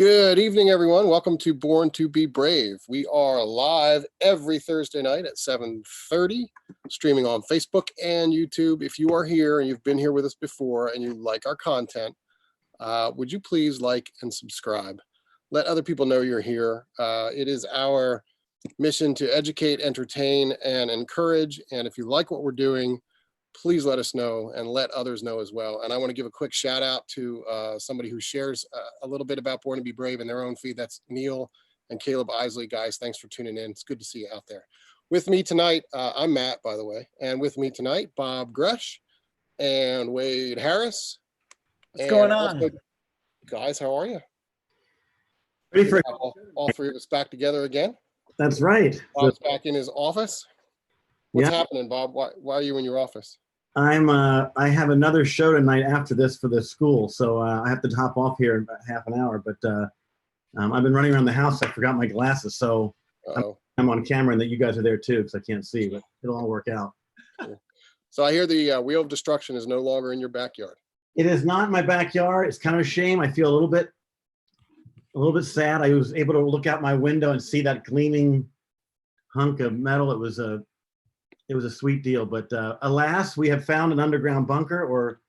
Good evening, everyone. Welcome to Born to Be Brave. We are live every Thursday night at 7:30, streaming on Facebook and YouTube. If you are here and you've been here with us before and you like our content, would you please like and subscribe? Let other people know you're here. It is our mission to educate, entertain, and encourage. And if you like what we're doing, please let us know and let others know as well. And I want to give a quick shout out to somebody who shares a little bit about Born to Be Brave in their own feed. That's Neil and Caleb Isley. Guys, thanks for tuning in. It's good to see you out there. With me tonight, I'm Matt, by the way. And with me tonight, Bob Gresh and Wade Harris. What's going on? Also, guys, how are you? Ready for all three of us back together again. That's right. Bob's back in his office. What's happening, Bob? Why are you in your office? I have another show tonight after this for the school, so I have to hop off here in about half an hour. But I've been running around the house. I forgot my glasses, so I'm on camera, and that you guys are there too, because I can't see. But it'll all work out. Cool. So I hear the Wheel of Destruction is no longer in your backyard. It is not in my backyard. It's kind of a shame. I feel a little bit sad. I was able to look out my window and see that gleaming hunk of metal. It was a sweet deal, but alas, we have found an underground bunker, or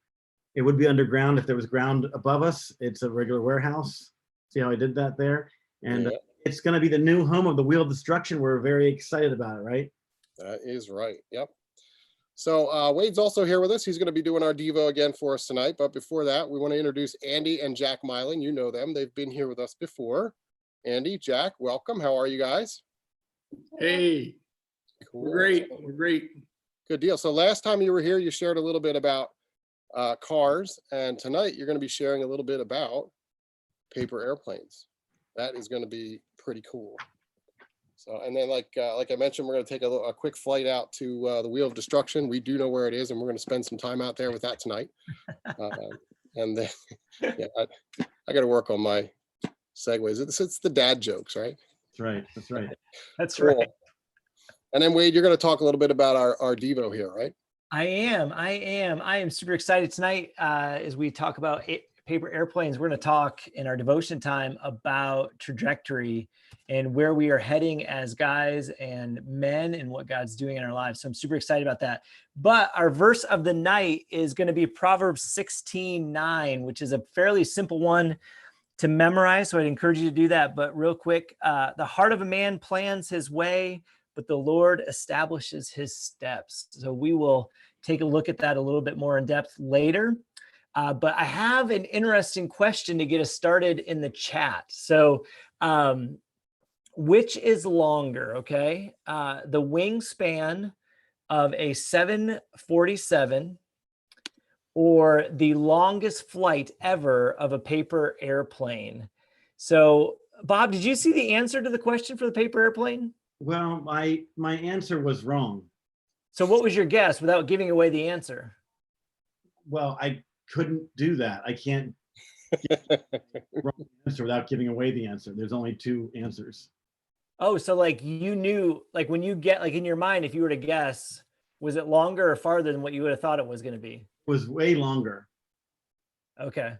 it would be underground if there was ground above us. It's a regular warehouse. See how I did that there? And it's going to be the new home of the Wheel of Destruction. We're very excited about it, right? That is right. Yep. So Wade's also here with us. He's going to be doing our Devo again for us tonight. But before that, we want to introduce Andy and Jack Mylan. You know them. They've been here with us before. Andy, Jack, welcome. How are you guys? Hey. Cool. We're great. Good deal. So last time you were here, you shared a little bit about cars, and tonight you're going to be sharing a little bit about paper airplanes. That is going to be pretty cool. So, and then like I mentioned, we're going to take a quick flight out to the Wheel of Destruction. We do know where it is, and we're going to spend some time out there with that tonight. And then, I got to work on my segues. It's the dad jokes, right? That's right. That's right. That's cool. right. And then Wade, you're going to talk a little bit about our Devo here, right? I am super excited tonight as we talk about paper airplanes. We're going to talk in our devotion time about trajectory and where we are heading as guys and men and what God's doing in our lives. So I'm super excited about that. But our verse of the night is going to be Proverbs 16:9, which is a fairly simple one to memorize. So I'd encourage you to do that. But real quick, the heart of a man plans his way, but the Lord establishes his steps. So we will take a look at that a little bit more in depth later. But I have an interesting question to get us started in the chat. So which is longer, okay? The wingspan of a 747 or the longest flight ever of a paper airplane? So Bob, did you see the answer to the question for the paper airplane? Well, my answer was wrong. So what was your guess without giving away the answer? Well, I couldn't do that. I can't give the wrong answer without giving away the answer. There's only two answers. Oh, so like you knew, like when you get, like in your mind, if you were to guess, was it longer or farther than what you would have thought it was going to be? It was way longer. Okay.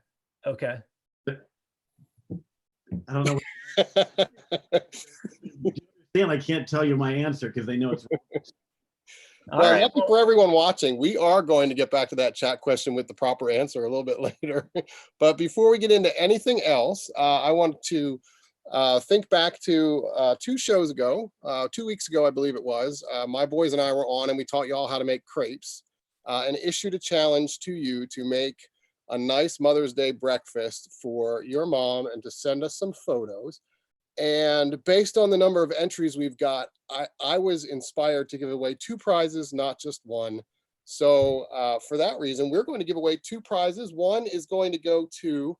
But I don't know. I can't tell you my answer because they know it's wrong. Well, lucky for everyone watching, we are going to get back to that chat question with the proper answer a little bit later. But before we get into anything else, I want to think back to 2 shows ago, 2 weeks ago, I believe it was. My boys and I were on, and we taught you all how to make crepes and issued a challenge to you to make a nice Mother's Day breakfast for your mom and to send us some photos. And based on the number of entries we've got, I was inspired to give away 2 prizes, not just one. So for that reason, we're going to give away 2 prizes. One is going to go to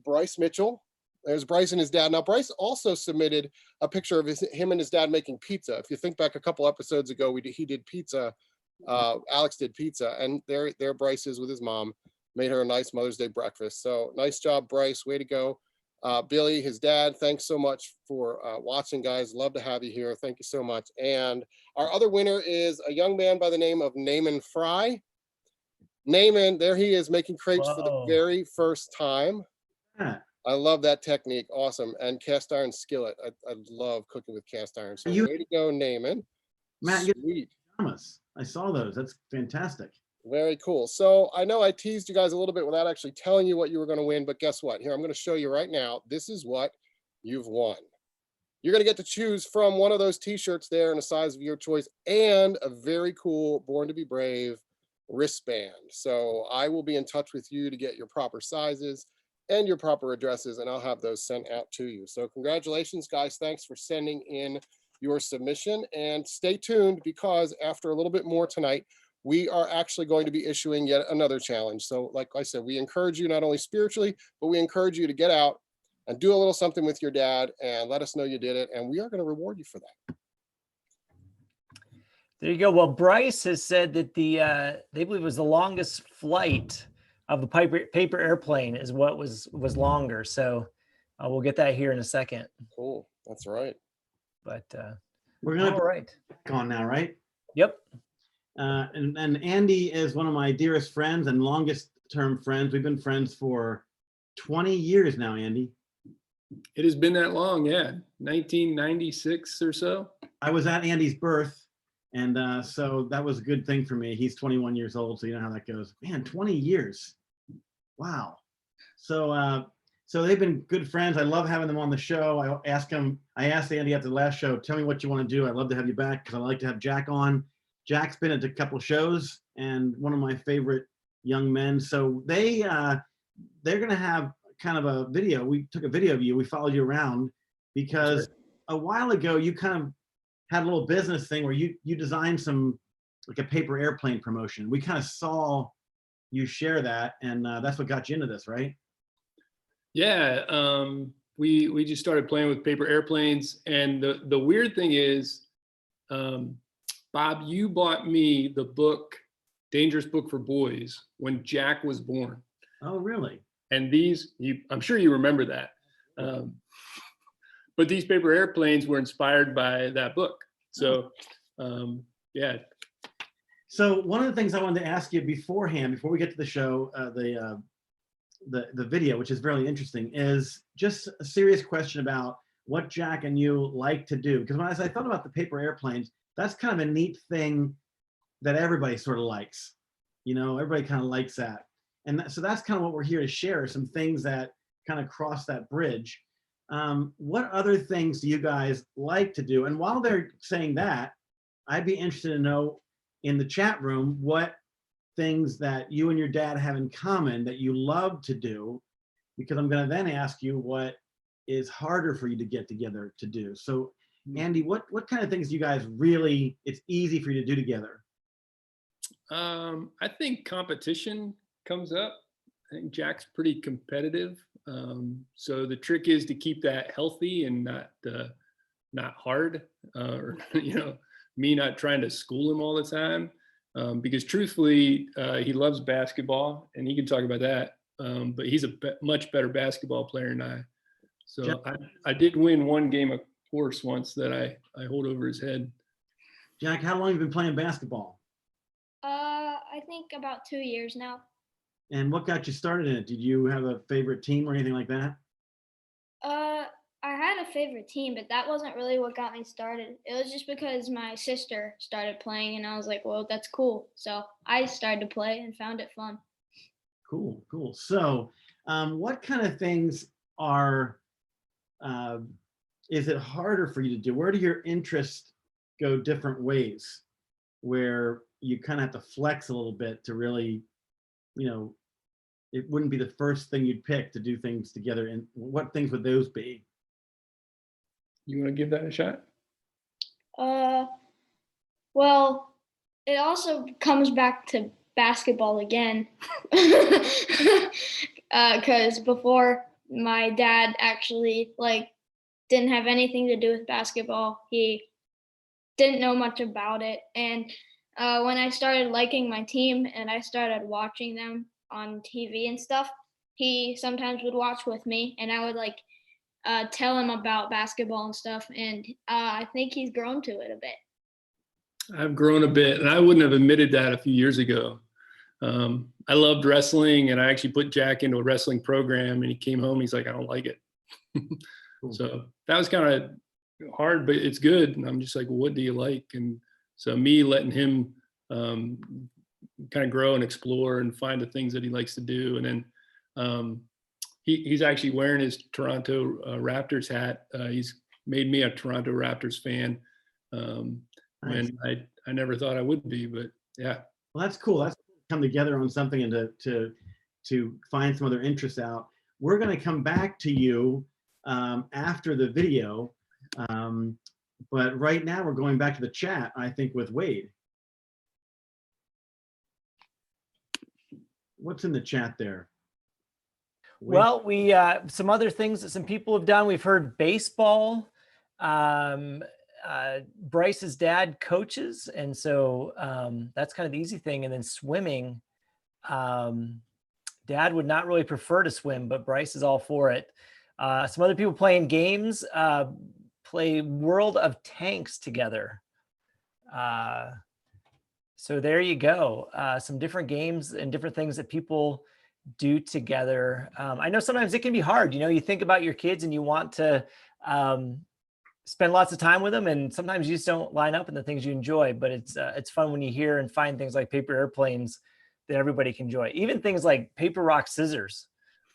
Bryce Mitchell. There's Bryce and his dad. Now, Bryce also submitted a picture of him and his dad making pizza. If you think back a couple episodes ago, he did pizza. Alex did pizza, and there Bryce is with his mom. Made her a nice Mother's Day breakfast. So nice job, Bryce. Way to go. Billy, his dad, thanks so much for watching, guys. Love to have you here. Thank you so much. And our other winner is a young man by the name of Naaman Fry. Naaman, there he is making crepes for the very first time. I love that technique. Awesome. And cast iron skillet. I love cooking with cast iron. So You- way to go, Naaman. Matt, you Sweet. pajamas. I saw those. That's fantastic. Very cool. So I know I teased you guys a little bit without actually telling you what you were going to win, but guess what? Here, I'm going to show you right now. This is what you've won. You're going to get to choose from one of those t-shirts there in a size of your choice and a very cool Born to Be Brave wristband. So I will be in touch with you to get your proper sizes and your proper addresses, and I'll have those sent out to you. So congratulations, guys. Thanks for sending in your submission, and stay tuned because after a little bit more tonight, we are actually going to be issuing yet another challenge. So like I said, we encourage you not only spiritually, but we encourage you to get out and do a little something with your dad and let us know you did it. And we are going to reward you for that. There you go. Well, Bryce has said that they believe it was the longest flight of the paper airplane is what was longer. So we'll get that here in a second. Cool. That's right. But We're gonna all right. back on now, right? Yep. And Andy is one of my dearest friends and longest term friends. We've been friends for 20 years now, Andy. It has been that long, yeah. 1996 or so. I was at Andy's birth, and so that was a good thing for me. He's 21 years old, so you know how that goes. Man, 20 years. Wow. So so they've been good friends. I love having them on the show. I asked Andy at the last show, tell me what you want to do. I'd love to have you back because I like to have Jack on. Jack's been at a couple of shows and one of my favorite young men. So they're going to have kind of a video. We took a video of you. We followed you around because a while ago you kind of had a little business thing where you designed some like a paper airplane promotion. We kind of saw you share that, and that's what got you into this, right? Yeah, we just started playing with paper airplanes, and the weird thing is, Bob, you bought me the book, Dangerous Book for Boys, when Jack was born. Oh, really? And these, I'm sure you remember that. But these paper airplanes were inspired by that book. So, yeah. So one of the things I wanted to ask you beforehand, before we get to the show, the video, which is really interesting, is just a serious question about what Jack and you like to do. Because as I thought about the paper airplanes, that's kind of a neat thing that everybody sort of likes. You know, everybody kind of likes that. And so that's kind of what we're here to share, some things that kind of cross that bridge. What other things do you guys like to do? And while they're saying that, I'd be interested to know in the chat room what things that you and your dad have in common that you love to do, because I'm going to then ask you what is harder for you to get together to do. So Andy, what kind of things do you guys really, it's easy for you to do together? I think competition comes up. I think Jack's pretty competitive. So the trick is to keep that healthy and not hard, or, you know, me not trying to school him all the time. Because truthfully, he loves basketball and he can talk about that. But he's a much better basketball player than I. So I did win one game of course once that I hold over his head. Jack, how long have you been playing basketball? I think about 2 years now. And what got you started in it? Did you have a favorite team or anything like that? I had a favorite team, but that wasn't really what got me started. It was just because my sister started playing and I was like, well, that's cool. So I started to play and found it fun. Cool, cool. So what kind of things are, is it harder for you to do? Where do your interests go different ways where you kind of have to flex a little bit to really, you know, it wouldn't be the first thing you'd pick to do things together? And what things would those be? You want to give that a shot? Well, it also comes back to basketball again. Because before, my dad actually didn't have anything to do with basketball. He didn't know much about it. And when I started liking my team and I started watching them on TV and stuff, he sometimes would watch with me and I would tell him about basketball and stuff. And I think he's grown to it a bit. I've grown a bit, and I wouldn't have admitted that a few years ago. I loved wrestling, and I actually put Jack into a wrestling program, and he came home. He's like, I don't like it. So that was kind of hard, but it's good. And I'm just like, well, what do you like? And so me letting him kind of grow and explore and find the things that he likes to do. And then he's actually wearing his Toronto Raptors hat. He's made me a Toronto Raptors fan when I never thought I would be, but yeah. Well, that's cool. That's come together on something and to find some other interests out. We're going to come back to you after the video, but right now we're going back to the chat, I think, with Wade. What's in the chat there? Wade? Well, we some other things that some people have done. We've heard baseball. Bryce's dad coaches, and so that's kind of the easy thing. And then swimming, dad would not really prefer to swim, but Bryce is all for it. Some other people playing games, play World of Tanks together. So there you go. Some different games and different things that people do together. I know sometimes it can be hard. You know, you think about your kids and you want to spend lots of time with them, and sometimes you just don't line up in the things you enjoy. But it's fun when you hear and find things like paper airplanes that everybody can enjoy. Even things like paper, rock, scissors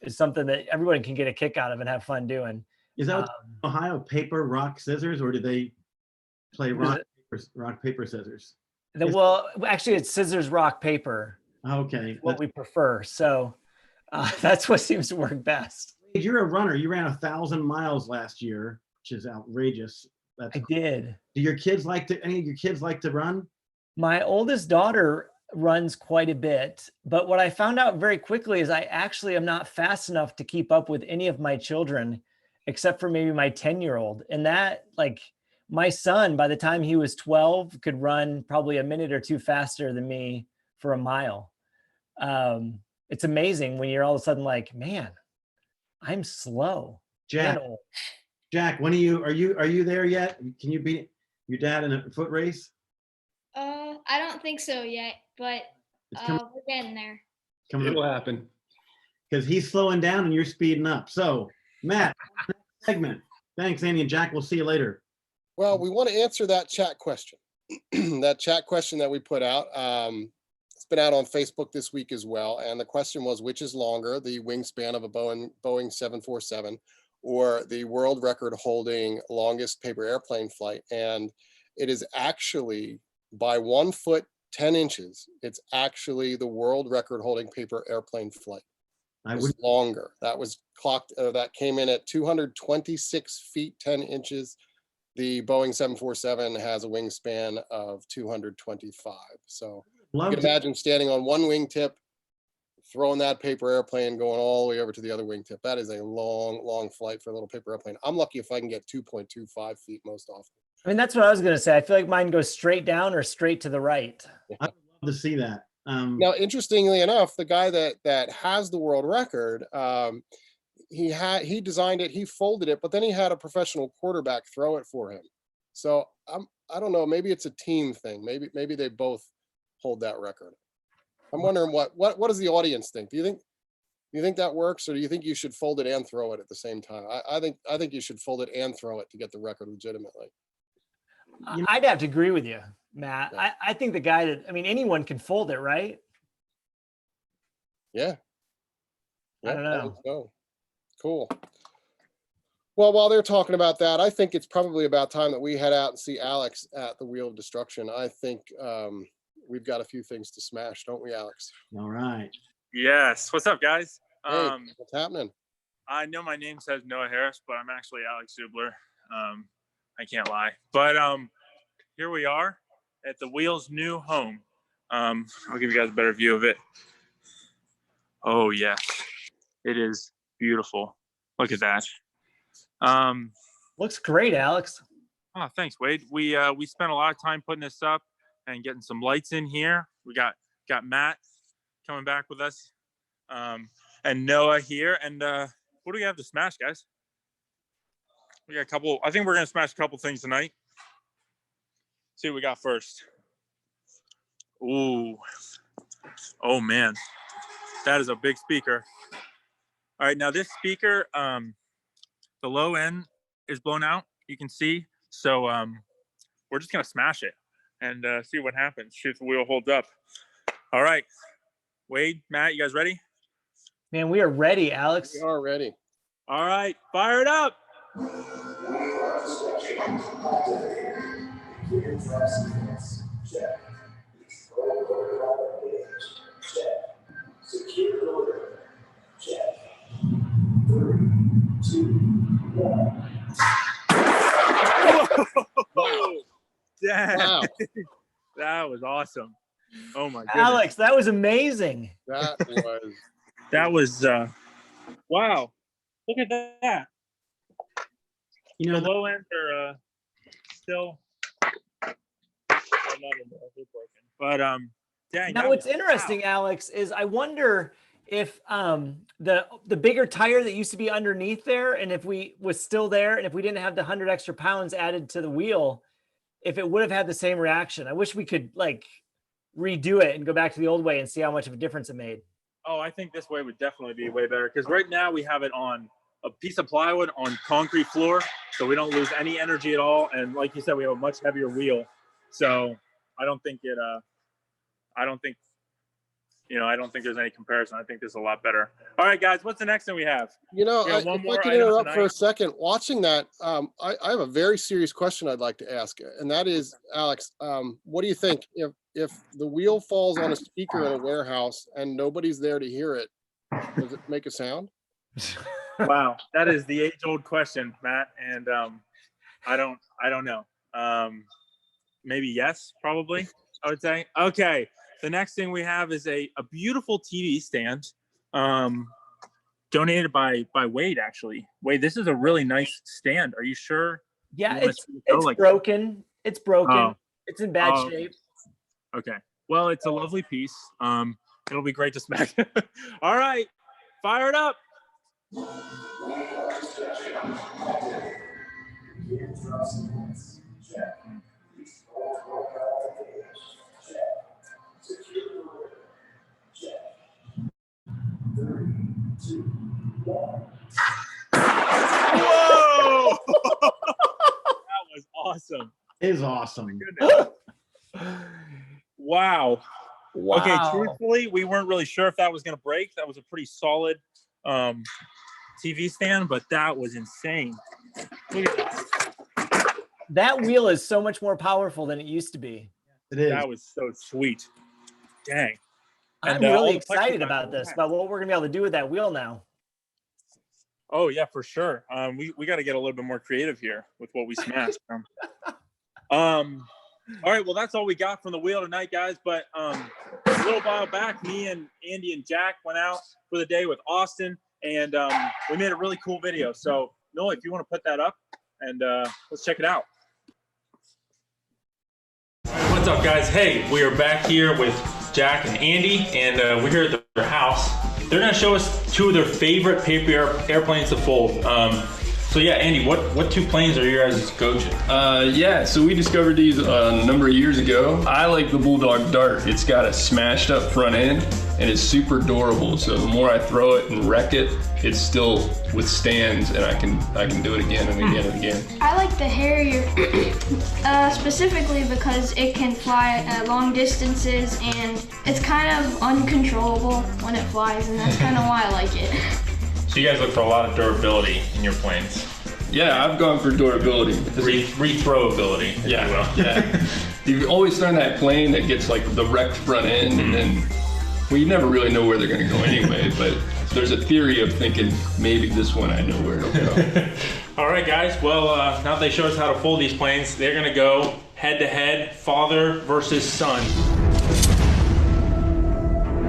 is something that everybody can get a kick out of and have fun doing. Is that Ohio, paper, rock, scissors, or do they play rock, paper, scissors? Well, actually, it's scissors, rock, paper. Okay, what we prefer. So that's what seems to work best. You're a runner. You ran 1,000 miles last year, which is outrageous. I did. Do your kids like to? Any of your kids like to run? My oldest daughter runs quite a bit, but what I found out very quickly is I actually am not fast enough to keep up with any of my children, except for maybe my 10-year-old. And that, like, my son, by the time he was 12, could run probably a minute or two faster than me for a mile. It's amazing when you're all of a sudden like, man, I'm slow. Jack, when are you there yet? Can you beat your dad in a foot race? I don't think so yet, but we're getting there. It'll happen. Because he's slowing down and you're speeding up. So, Matt, segment. Thanks, Andy and Jack. We'll see you later. Well, we want to answer that chat question. That chat question that we put out. It's been out on Facebook this week as well. And the question was, which is longer, the wingspan of a Boeing 747 or the world record holding longest paper airplane flight? And it is actually, by 1 foot 10 inches, it's actually the world record holding paper airplane flight. It's longer. That was clocked, that came in at 226 feet 10 inches. The Boeing 747 has a wingspan of 225. So you can imagine standing on one wingtip, throwing that paper airplane, going all the way over to the other wingtip. That is a long, long flight for a little paper airplane. I'm lucky if I can get 2.25 feet most often. I mean, that's what I was going to say. I feel like mine goes straight down or straight to the right. I'd love to see that. Now, interestingly enough, the guy that has the world record, he designed it, he folded it, but then he had a professional quarterback throw it for him. So I don't know, maybe it's a team thing. Maybe they both hold that record. I'm wondering what does the audience think? Do you think that works, or do you think you should fold it and throw it at the same time? I think you should fold it and throw it to get the record legitimately. I'd have to agree with you, Matt. Yeah. I think the guy that, I mean, anyone can fold it, right? Yeah. I don't know. So. Cool. Well, while they're talking about that, I think it's probably about time that we head out and see Alex at the Wheel of Destruction. I think we've got a few things to smash, don't we, Alex? All right. Yes. What's up, guys? Hey, what's happening? I know my name says Noah Harris, but I'm actually Alex Zubler. I can't lie. But here we are at the Wheel's new home. I'll give you guys a better view of it. Oh, yes. It is beautiful. Look at that. Looks great, Alex. Oh, thanks, Wade. We spent a lot of time putting this up and getting some lights in here. We got Matt coming back with us, and Noah here. And what do we have to smash, guys? We got a couple. I think we're gonna smash a couple things tonight. See what we got first. Ooh, Oh man, that is a big speaker. All right, now this speaker, the low end is blown out, you can see. So we're just gonna smash it and see what happens, see if the wheel holds up. All right, Wade, Matt, you guys ready? Man, we are ready, Alex. We are ready. All right, fire it up. Whoa. Dang. Wow. That was awesome. Oh my goodness. Alex, that was amazing. That was Wow. Look at that. You know, The low ends are still but dang. Now, what's interesting, Alex, is I wonder if the bigger tire that used to be underneath there, and if we was still there, and if we didn't have the 100 extra pounds added to the wheel, if it would have had the same reaction. I wish we could like redo it and go back to the old way and see how much of a difference it made. Oh, I think this way would definitely be way better, because right now we have it on a piece of plywood on concrete floor, so we don't lose any energy at all. And like you said, we have a much heavier wheel, so I don't think there's any comparison. I think this is a lot better. All right, guys, what's the next thing we have? You know, We have if one I more can item interrupt for a tonight. second, watching that, I have a very serious question I'd like to ask, and that is, Alex, what do you think if the wheel falls on a speaker in a warehouse and nobody's there to hear it, does it make a sound? Wow, that is the age-old question, Matt, and I don't know. Maybe yes, probably, I would say. Okay, the next thing we have is a beautiful TV stand, donated by Wade, actually. Wade, this is a really nice stand. Are you sure? Yeah, You wanna it's see it go like- broken. It's broken. Oh. It's in bad Oh. shape. Okay, well, it's a lovely piece. It'll be great to smack. All right, fire it up. Whoa! That was awesome. it is awesome. Goodness. Wow. Wow. Okay, truthfully, we weren't really sure if that was going to break. That was a pretty solid TV stand, but that was insane. Look at that. That wheel is so much more powerful than it used to be. It is. That was so sweet. Dang. I'm And, all really the excited plexiglass about this, on about what we're gonna be able to do with that wheel now. Oh yeah, for sure. We got to get a little bit more creative here with what we smashed. All right, well, that's all we got from the wheel tonight, guys. But a little while back, me and Andy and Jack went out for the day with Austin, and we made a really cool video. So Noah, if you want to put that up, and let's check it out. What's up, guys? Hey, we are back here with Jack and Andy, and we're here at their house. They're gonna show us two of their favorite paper airplanes to fold. So yeah, Andy, what two planes are your guys' go-to? Yeah, so we discovered these a number of years ago. I like the Bulldog Dart. It's got a smashed up front end and it's super durable. So the more I throw it and wreck it, it still withstands, and I can do it again and again and again. I like the Harrier specifically because it can fly long distances and it's kind of uncontrollable when it flies, and that's kind of why I like it. So you guys look for a lot of durability in your planes. Yeah, I've gone for durability. Rethrowability, if you will. Yeah. You always find that plane that gets like the wrecked front end, and then, well, you never really know where they're gonna go anyway, but there's a theory of thinking maybe this one I know where it'll go. All right, guys. Well, now that they show us how to fold these planes, they're gonna go head to head, father versus son,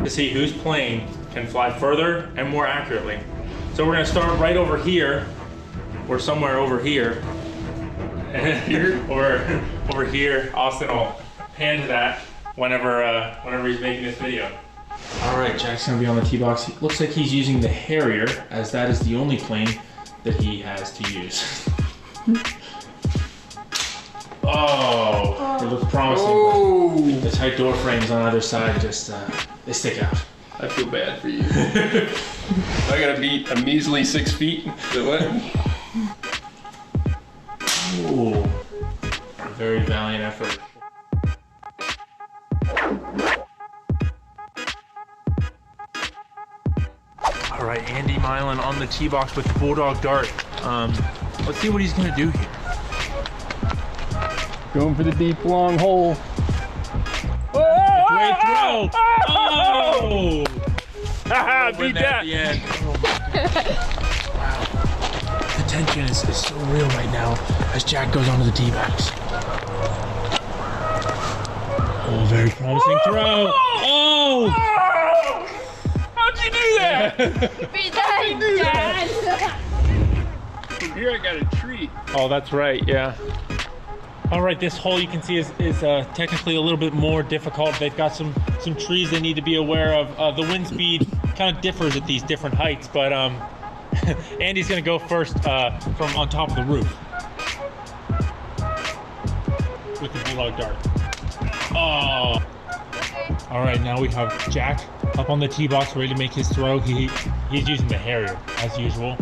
to see whose plane can fly further and more accurately. So we're gonna start right over here, or somewhere over here. Here? Or over here. Austin will pan to that whenever he's making this video. All right, Jack's gonna be on the tee box. Looks like he's using the Harrier, as that is the only plane that he has to use. Oh, it looks promising. Oh, Let's tight door frames on either side just, they stick out. I feel bad for you. I gotta beat a measly 6 feet. So what? Ooh, a very valiant effort. All right, Andy Milan on the tee box with the Bulldog Dart. Let's see what he's gonna do here. Going for the deep, long hole. Great throw. Oh! Beat that. At the end. Wow. The tension is so real right now as Jack goes onto the tee box. Oh, very promising throw. Oh! How'd you do that? Beat that, Dad. From here I got a treat. Oh, that's right, yeah. All right, this hole you can see is technically a little bit more difficult. They've got some trees they need to be aware of. The wind speed kind of differs at these different heights, but Andy's gonna go first from on top of the roof with the Bulldog Dart. Oh. All right, now we have Jack up on the tee box ready to make his throw. He's using the Harrier as usual.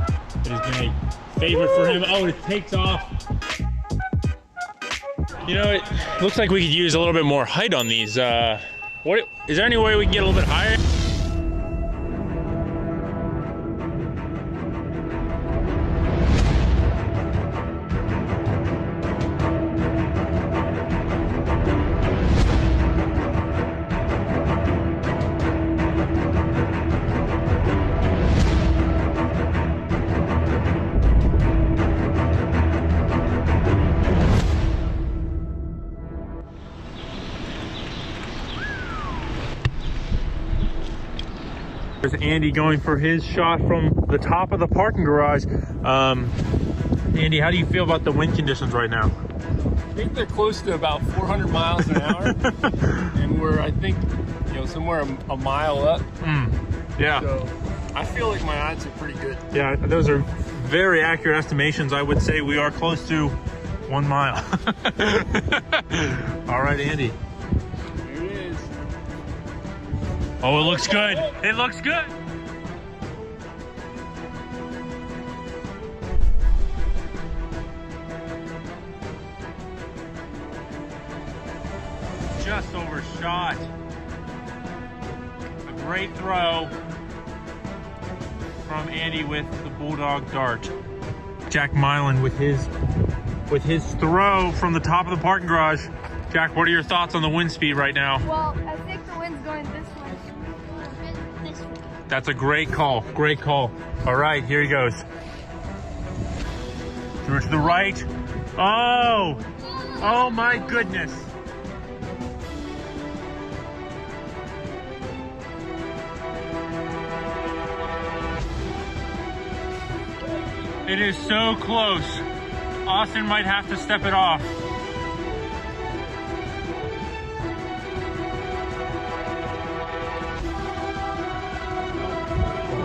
It has been a favorite for him. Oh, it takes off. You know, it looks like we could use a little bit more height on these. What is there any way we can get a little bit higher? There's Andy going for his shot from the top of the parking garage. Andy, how do you feel about the wind conditions right now? I think they're close to about 400 miles an hour. And we're, I think, you know, somewhere a mile up. Yeah. So I feel like my odds are pretty good. Yeah, those are very accurate estimations. I would say we are close to 1 mile. All right, Andy. Here it is. Oh, it looks good. It looks good. Just overshot. A great throw from Andy with the Bulldog Dart. Jack Milan with his throw from the top of the parking garage. Jack, what are your thoughts on the wind speed right now? Well, I think the wind's going this way. This way. That's a great call. Great call. All right, here he goes. Through to the right. Oh! Oh my goodness. It is so close. Austin might have to step it off.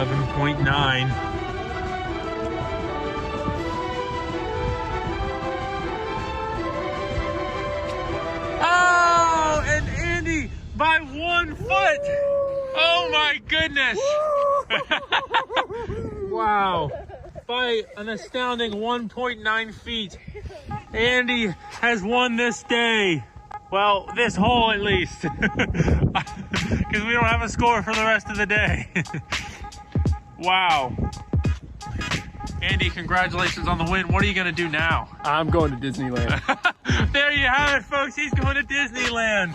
.9. Oh, and Andy by 1 foot. Oh my goodness. Wow. By an astounding 1.9 feet. Andy has won this day. Well, this hole at least. Because we don't have a score for the rest of the day. Wow. Andy, congratulations on the win. What are you going to do now? I'm going to Disneyland. There you have it, folks. He's going to Disneyland.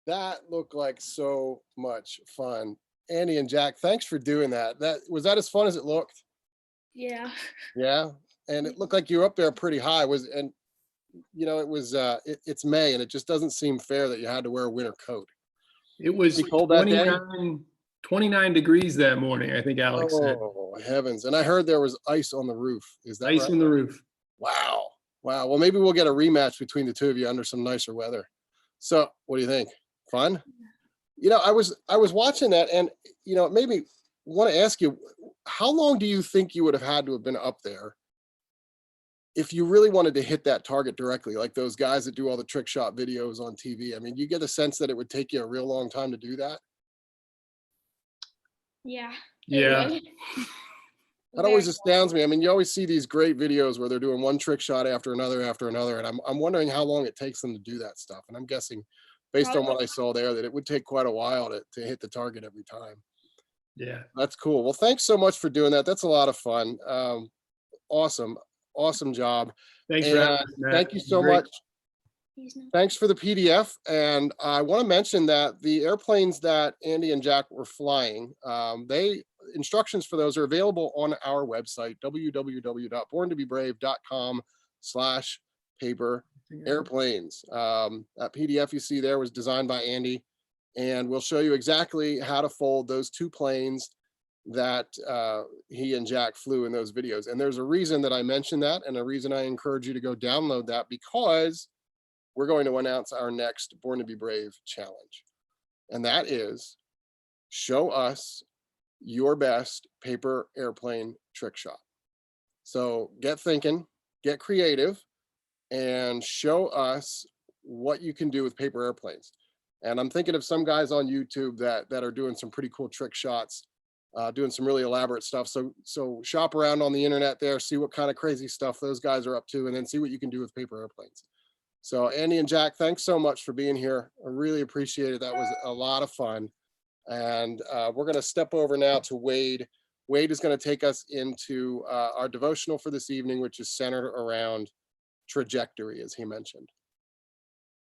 That looked like so much fun. Andy and Jack, thanks for doing that. Was that as fun as it looked? Yeah. Yeah. And it looked like you were up there pretty high. It's May and it just doesn't seem fair that you had to wear a winter coat. It was Pretty cold that day? 29 29 degrees that morning, I think Alex said. Oh, heavens. And I heard there was ice on the roof. Is that Ice right? on the roof. Wow. Wow. Well, maybe we'll get a rematch between the two of you under some nicer weather. So what do you think? Fun? You know, I was watching that, and you know, it made me want to ask you, how long do you think you would have had to have been up there if you really wanted to hit that target directly, like those guys that do all the trick shot videos on TV? I mean, you get a sense that it would take you a real long time to do that? Yeah. Yeah. That always astounds me. I mean, you always see these great videos where they're doing one trick shot after another, and I'm wondering how long it takes them to do that stuff. And I'm guessing, based on what I saw there, that it would take quite a while to hit the target every time. Yeah. That's cool. Well, thanks so much for doing that. That's a lot of fun. Awesome job. Thanks for having us, Matt. Thank you so Great. much. Thanks for the PDF. And I want to mention that the airplanes that Andy and Jack were flying, instructions for those are available on our website, www.borntobebrave.com/paper airplanes. That PDF you see there was designed by Andy, and we'll show you exactly how to fold those two planes that he and Jack flew in those videos. And there's a reason that I mentioned that, and a reason I encourage you to go download that, because we're going to announce our next Born to Be Brave challenge. And that is, show us your best paper airplane trick shot. So get thinking, get creative, and show us what you can do with paper airplanes. And I'm thinking of some guys on YouTube that are doing some pretty cool trick shots, doing some really elaborate stuff. So shop around on the internet there, see what kind of crazy stuff those guys are up to, and then see what you can do with paper airplanes. So Andy and Jack, thanks so much for being here. I really appreciate it. That was a lot of fun. And we're going to step over now to Wade. Wade is going to take us into our devotional for this evening, which is centered around trajectory, as he mentioned.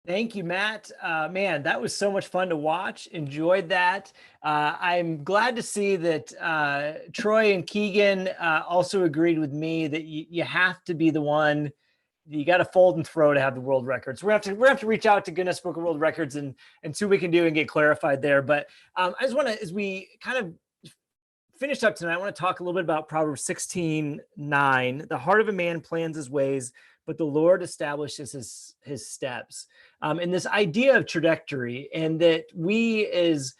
Thank you, Matt. Man, that was so much fun to watch. Enjoyed that. I'm glad to see that Troy and Keegan also agreed with me that you have to be the one. You got to fold and throw to have the world records. We're gonna have to reach out to Guinness Book of World Records and see what we can do and get clarified there. But I just want to, as we kind of finish up tonight, I want to talk a little bit about Proverbs 16:9. The heart of a man plans his ways, but the Lord establishes his steps. And this idea of trajectory, and that we as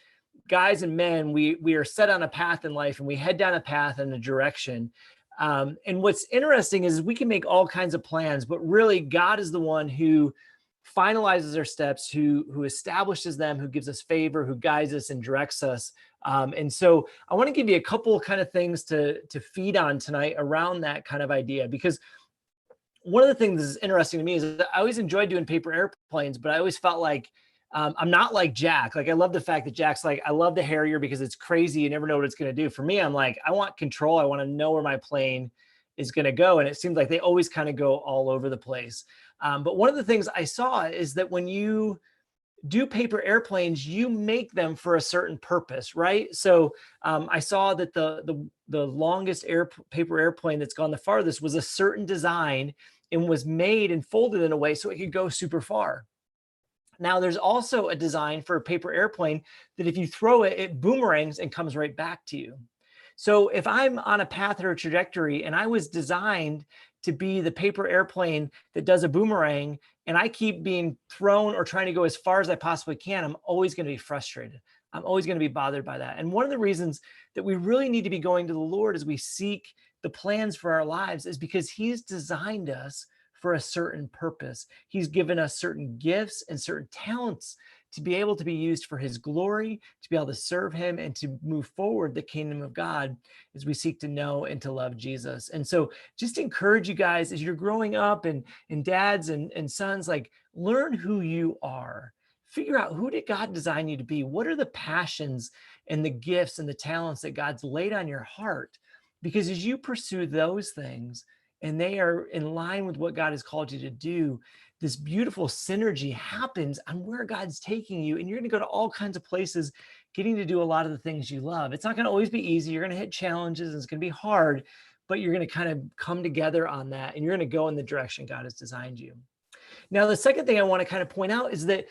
guys and men, we are set on a path in life, and we head down a path in a direction. And what's interesting is we can make all kinds of plans, but really God is the one who finalizes our steps, who establishes them, who gives us favor, who guides us and directs us. And so I want to give you a couple kind of things to feed on tonight around that kind of idea, because one of the things that's interesting to me is that I always enjoyed doing paper airplanes, but I always felt like I'm not like Jack. Like, I love the fact that Jack's like, I love the Harrier because it's crazy. You never know what it's going to do. For me, I'm like, I want control. I want to know where my plane is going to go. And it seems like they always kind of go all over the place. But one of the things I saw is that when you do paper airplanes, you make them for a certain purpose, right? So I saw that the longest paper airplane that's gone the farthest was a certain design and was made and folded in a way so it could go super far. Now, there's also a design for a paper airplane that if you throw it, it boomerangs and comes right back to you. So if I'm on a path or a trajectory and I was designed to be the paper airplane that does a boomerang, and I keep being thrown or trying to go as far as I possibly can, I'm always going to be frustrated. I'm always going to be bothered by that. And one of the reasons that we really need to be going to the Lord as we seek the plans for our lives is because He's designed us for a certain purpose. He's given us certain gifts and certain talents to be able to be used for His glory, to be able to serve Him, and to move forward the kingdom of God as we seek to know and to love Jesus. And so just encourage you guys as you're growing up, and dads and sons, like, learn who you are. Figure out, who did God design you to be? What are the passions and the gifts and the talents that God's laid on your heart? Because as you pursue those things, and they are in line with what God has called you to do, this beautiful synergy happens on where God's taking you. And you're going to go to all kinds of places, getting to do a lot of the things you love. It's not going to always be easy. You're going to hit challenges, and it's going to be hard, but you're going to kind of come together on that, and you're going to go in the direction God has designed you. Now, the second thing I want to kind of point out is that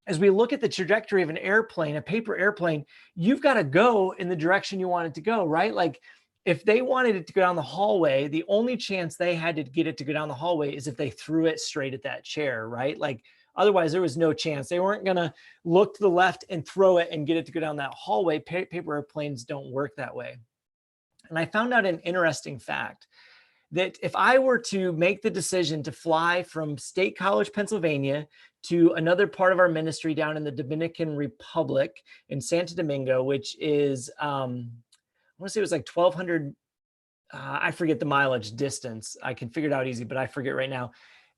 as we look at the trajectory of an airplane, a paper airplane, you've got to go in the direction you want it to go, right? Like if they wanted it to go down the hallway, the only chance they had to get it to go down the hallway is if they threw it straight at that chair, right? Like otherwise there was no chance. They weren't going to look to the left and throw it and get it to go down that hallway. Paper airplanes don't work that way. And I found out an interesting fact that if I were to make the decision to fly from State College, Pennsylvania to another part of our ministry down in the Dominican Republic in Santo Domingo, which is, I want to say it was like 1,200, I forget the mileage distance. I can figure it out easy, but I forget right now.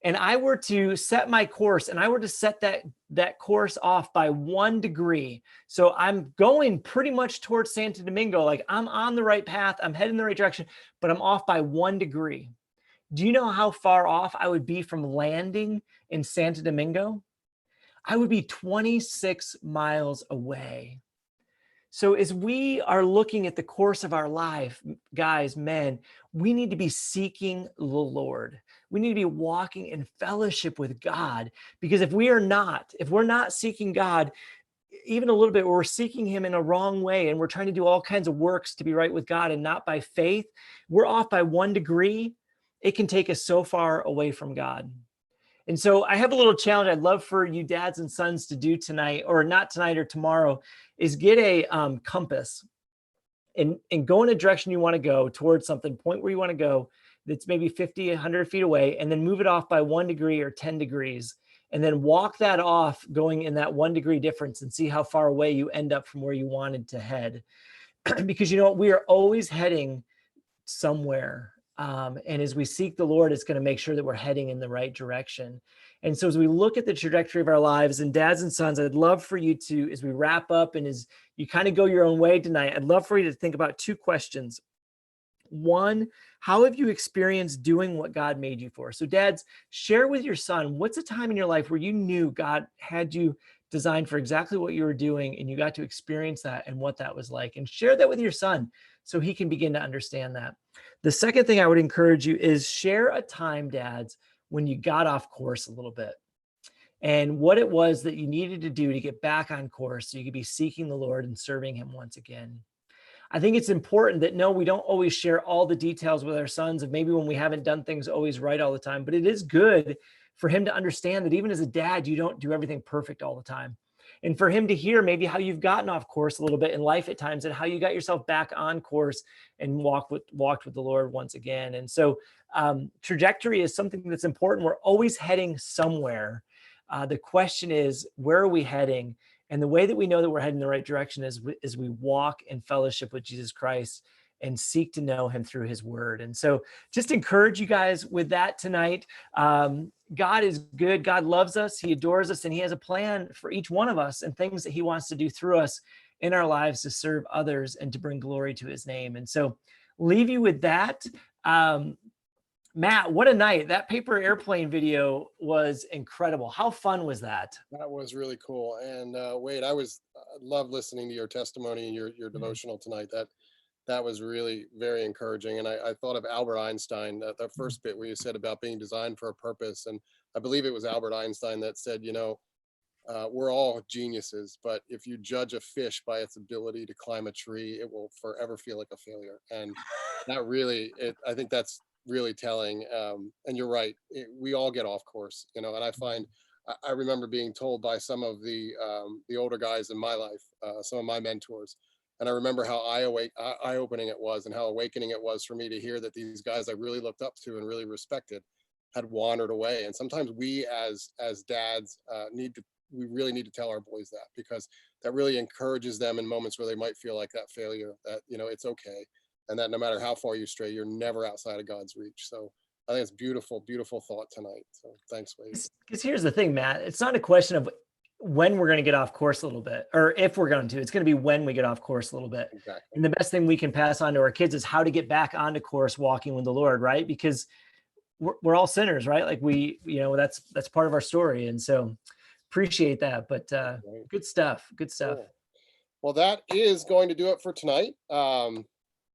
And I were to set my course and I were to set that course off by 1 degree. So I'm going pretty much towards Santo Domingo. Like I'm on the right path. I'm heading in the right direction, but I'm off by 1 degree. Do you know how far off I would be from landing in Santo Domingo? I would be 26 miles away. So as we are looking at the course of our life, guys, men, we need to be seeking the Lord. We need to be walking in fellowship with God, because if we're not seeking God, even a little bit, we're seeking him in a wrong way and we're trying to do all kinds of works to be right with God and not by faith, we're off by 1 degree. It can take us so far away from God. And so I have a little challenge I'd love for you dads and sons to do tonight, or not tonight or tomorrow, is get a compass and go in a direction you want to go towards something, point where you want to go that's maybe 50, 100 feet away, and then move it off by 1 degree or 10 degrees. And then walk that off going in that 1 degree difference and see how far away you end up from where you wanted to head. Because you know what, we are always heading somewhere. And as we seek the Lord, it's going to make sure that we're heading in the right direction. And so as we look at the trajectory of our lives, and dads and sons, I'd love for you to, as we wrap up and as you kind of go your own way tonight, I'd love for you to think about 2 questions. 1, how have you experienced doing what God made you for? So dads, share with your son, what's a time in your life where you knew God had you designed for exactly what you were doing and you got to experience that and what that was like, and share that with your son so he can begin to understand that. The second thing I would encourage you is share a time, dads, when you got off course a little bit and what it was that you needed to do to get back on course so you could be seeking the Lord and serving him once again. I think it's important that, no, we don't always share all the details with our sons of maybe when we haven't done things always right all the time, but it is good for him to understand that even as a dad, you don't do everything perfect all the time. And for him to hear maybe how you've gotten off course a little bit in life at times and how you got yourself back on course and walked with the Lord once again. And so trajectory is something that's important. We're always heading somewhere. The question is, where are we heading? And the way that we know that we're heading in the right direction is we walk in fellowship with Jesus Christ and seek to know him through his word. And so just encourage you guys with that tonight. God is good. God loves us. He adores us. And he has a plan for each one of us and things that he wants to do through us in our lives to serve others and to bring glory to his name. And so leave you with that. Matt, what a night. That paper airplane video was incredible. How fun was that? That was really cool. And Wade, I love listening to your testimony and your devotional tonight. That was really very encouraging. And I thought of Albert Einstein, that first bit where you said about being designed for a purpose. And I believe it was Albert Einstein that said, we're all geniuses, but if you judge a fish by its ability to climb a tree, it will forever feel like a failure. And that really, I think that's really telling. And you're right, we all get off course, and I remember being told by some of the older guys in my life, some of my mentors, and I remember how eye-opening it was and how awakening it was for me to hear that these guys I really looked up to and really respected had wandered away. And sometimes we as dads we really need to tell our boys that, because that really encourages them in moments where they might feel like that failure, that it's okay, and that no matter how far you stray, you're never outside of God's reach. So I think it's beautiful thought tonight. So thanks, Wade. Because here's the thing, Matt, it's not a question of when we're going to get off course a little bit, or if we're going to. It's going to be when we get off course a little bit. Exactly. And the best thing we can pass on to our kids is how to get back onto course walking with the Lord, right? Because we're all sinners, right? Like that's part of our story. And so appreciate that. But good stuff. Cool. Well, that is going to do it for tonight.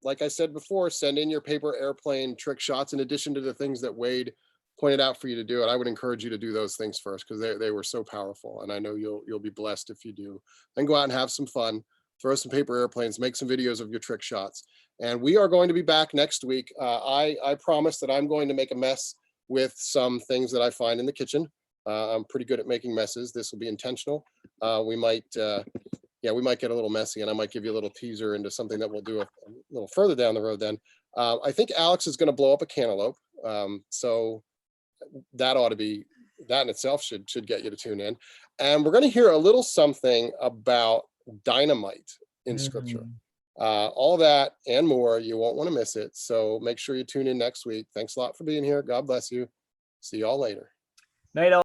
Like I said before, send in your paper airplane trick shots in addition to the things that Wade pointed out for you to do it, I would encourage you to do those things first, because they were so powerful. And I know you'll be blessed if you do. Then go out and have some fun, throw some paper airplanes, make some videos of your trick shots. And we are going to be back next week. I promise that I'm going to make a mess with some things that I find in the kitchen. I'm pretty good at making messes. This will be intentional. We might get a little messy, and I might give you a little teaser into something that we'll do a little further down the road then. I think Alex is going to blow up a cantaloupe. So that ought to be, that in itself should get you to tune in. And we're going to hear a little something about dynamite in scripture. All that and more. You won't want to miss it. So make sure you tune in next week. Thanks a lot for being here. God bless you. See y'all later. Night all.